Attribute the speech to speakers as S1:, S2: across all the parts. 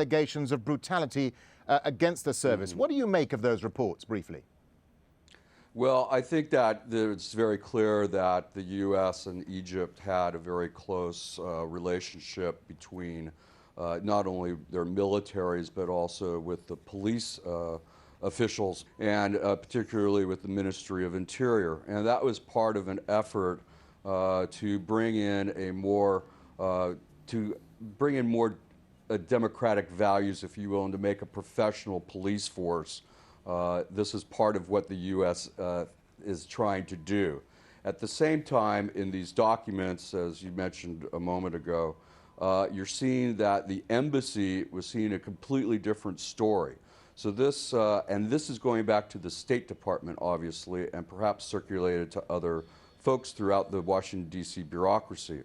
S1: allegations of brutality against the service. What do you make of those reports, briefly?
S2: Well, I think that it's very clear that the U.S. and Egypt had a very close relationship between not only their militaries, but also with the police officials, and particularly with the Ministry of Interior. And that was part of an effort to bring in more democratic values, if you will, and to make a professional police force. This is part of what the U.S. is trying to do. At the same time, in these documents, as you mentioned a moment ago, you're seeing that the embassy was seeing a completely different story. So this, and this is going back to the State Department, obviously, and perhaps circulated to other folks throughout the Washington, D.C. bureaucracy.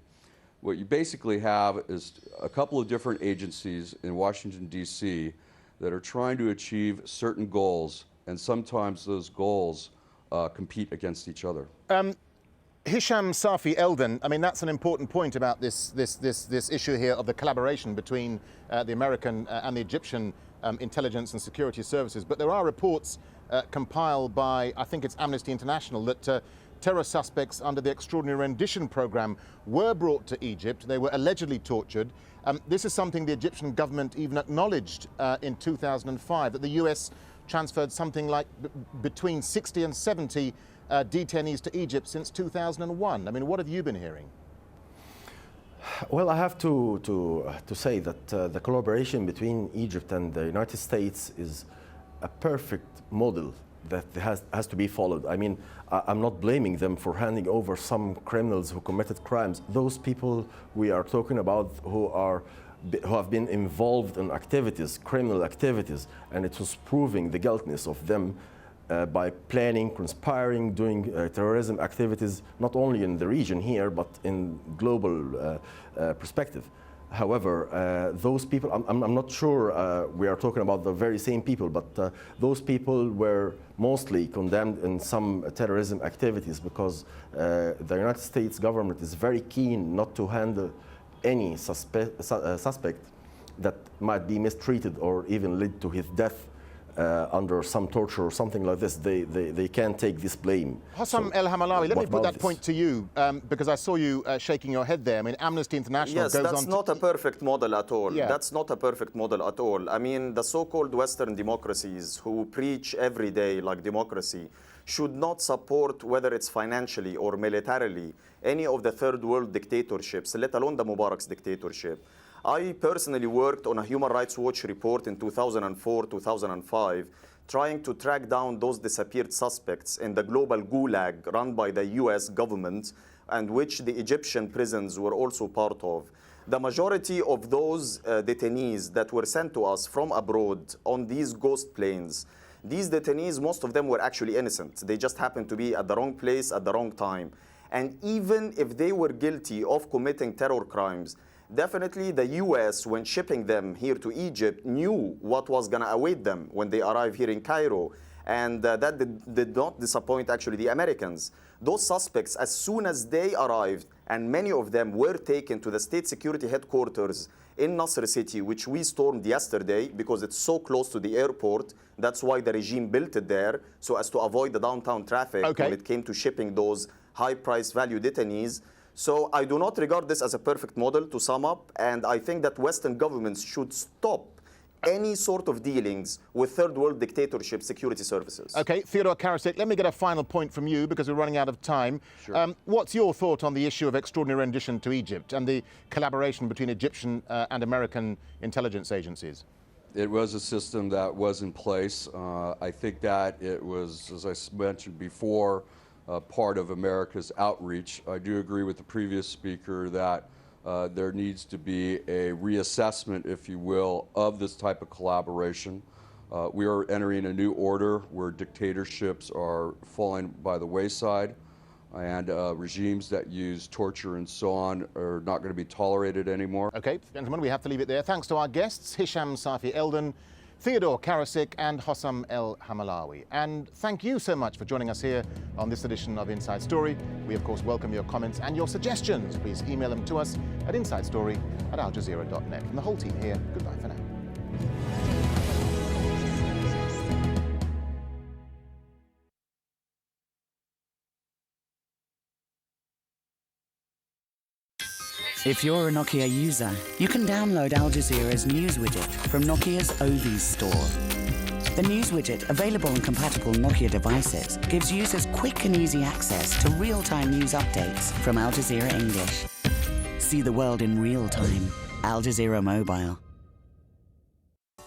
S2: What you basically have is a couple of different agencies in Washington, D.C. that are trying to achieve certain goals, and sometimes those goals compete against each other.
S1: Hisham Safi Eldon, I mean, that's an important point about this issue here of the collaboration between the American and the Egyptian intelligence and security services. But there are reports compiled by, I think it's Amnesty International, that terror suspects under the Extraordinary Rendition Program were brought to Egypt. They were allegedly tortured. This is something the Egyptian government even acknowledged in 2005, that the US transferred something like between 60 and 70 detainees to Egypt since 2001. I mean, what have you been hearing?
S3: Well, I have to say that the collaboration between Egypt and the United States is a perfect model that has to be followed. I mean, I'm not blaming them for handing over some criminals who committed crimes. Those people we are talking about who have been involved in activities, criminal activities, and it was proving the guiltiness of them by planning, conspiring, doing terrorism activities, not only in the region here, but in global perspective. However, those people, I'm not sure we are talking about the very same people, but those people were mostly condemned in some terrorism activities because the United States government is very keen not to handle any suspect that might be mistreated or even lead to his death under some torture or something like this. They can't take this blame.
S1: Hossam El-Hamalawi, let me put that point to you, because I saw you shaking your head there. I mean, Amnesty International goes on to...
S4: Yes, that's not a perfect model at all.
S1: Yeah.
S4: That's not a perfect model at all. I mean, the so-called Western democracies who preach every day like democracy should not support, whether it's financially or militarily, any of the third world dictatorships, let alone the Mubarak's dictatorship. I personally worked on a Human Rights Watch report in 2004-2005, trying to track down those disappeared suspects in the global gulag run by the US government, and which the Egyptian prisons were also part of. The majority of those detainees that were sent to us from abroad on these ghost planes, these detainees, most of them were actually innocent. They just happened to be at the wrong place at the wrong time. And even if they were guilty of committing terror crimes, definitely the US, when shipping them here to Egypt, knew what was going to await them when they arrived here in Cairo. And that did not disappoint actually the Americans. Those suspects, as soon as they arrived, and many of them were taken to the state security headquarters in Nasr City, which we stormed yesterday because it's so close to the airport. That's why the regime built it there, so as to avoid the downtown traffic when it came to shipping those high-price value detainees. So I do not regard this as a perfect model, to sum up, and I think that Western governments should stop any sort of dealings with third world dictatorship security services.
S1: Okay, Theodore Karasik, let me get a final point from you because we're running out of time.
S2: Sure.
S1: What's your thought on the issue of extraordinary rendition to Egypt and the collaboration between Egyptian and American intelligence agencies?
S2: It was a system that was in place. I think that it was, as I mentioned before, part of America's outreach. I do agree with the previous speaker that there needs to be a reassessment, if you will, of this type of collaboration. We are entering a new order where dictatorships are falling by the wayside, and regimes that use torture and so on are not going to be tolerated anymore.
S1: Okay, gentlemen, we have to leave it there. Thanks to our guests, Hisham Safi Eldon, Theodore Karasik and Hossam El-Hamalawi. And thank you so much for joining us here on this edition of Inside Story. We, of course, welcome your comments and your suggestions. Please email them to us at insidestory@aljazeera.net. From the whole team here, goodbye for now.
S5: If you're a Nokia user, you can download AlJazeera's news widget from Nokia's Ovis store. The news widget, available on compatible Nokia devices, gives users quick and easy access to real-time news updates from Al Jazeera English. See the world in real time. Al Jazeera Mobile.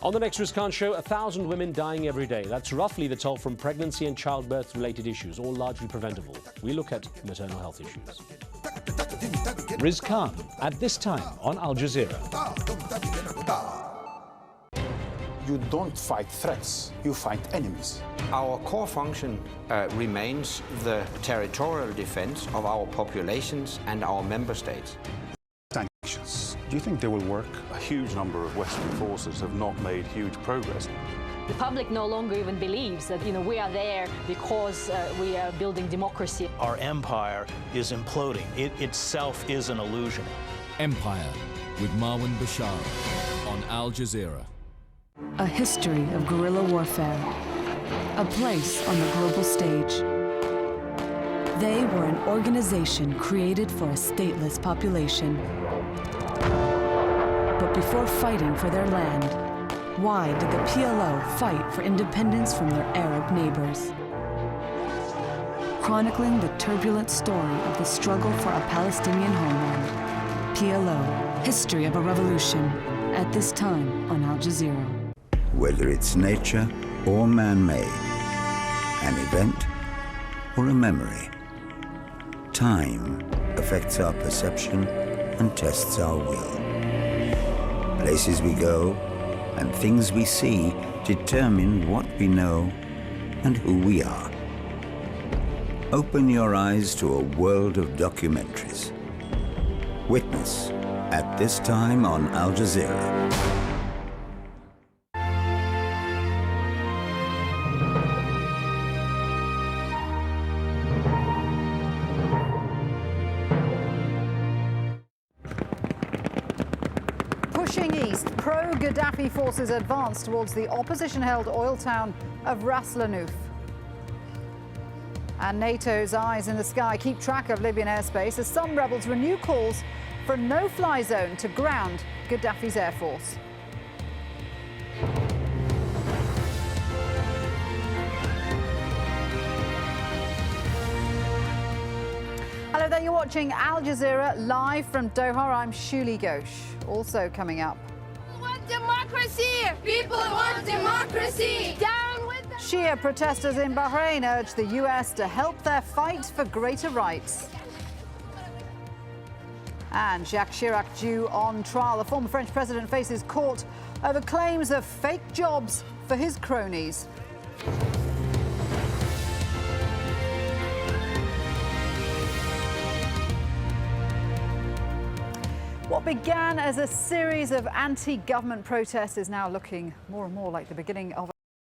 S6: On the next Rizkan show, 1,000 women dying every day. That's roughly the toll from pregnancy and childbirth-related issues, all largely preventable. We look at maternal health issues.
S7: Rizkan, at this time on Al Jazeera.
S8: You don't fight threats, you fight enemies.
S9: Our core function remains the territorial defense of our populations and our member states.
S8: Sanctions. Do you think they will work?
S10: A huge number of Western forces have not made huge progress.
S11: The public no longer even believes that, we are there because we are building democracy.
S7: Our empire is imploding. It itself is an illusion.
S12: Empire with Marwan Bashar on Al Jazeera.
S13: A history of guerrilla warfare. A place on the global stage. They were an organization created for a stateless population. But before fighting for their land, why did the PLO fight for independence from their Arab neighbors? Chronicling the turbulent story of the struggle for a Palestinian homeland. PLO, History of a Revolution, at this time on Al Jazeera.
S14: Whether it's nature or man-made, an event or a memory, time affects our perception and tests our will. Places we go and things we see determine what we know and who we are. Open your eyes to a world of documentaries. Witness at this time on Al Jazeera.
S15: Pushing east, pro-Gaddafi forces advance towards the opposition-held oil town of Ras Lanuf. And NATO's eyes in the sky keep track of Libyan airspace as some rebels renew calls for a no-fly zone to ground Gaddafi's air force. Hello there, you're watching Al Jazeera live from Doha. I'm Shuli Ghosh. Also coming up.
S16: People want democracy! People want democracy! Down with the...
S15: Shia protesters in Bahrain urge the US to help their fight for greater rights. And Jacques Chirac due on trial. The former French president faces court over claims of fake jobs for his cronies. What began as a series of anti-government protests is now looking more and more like the beginning of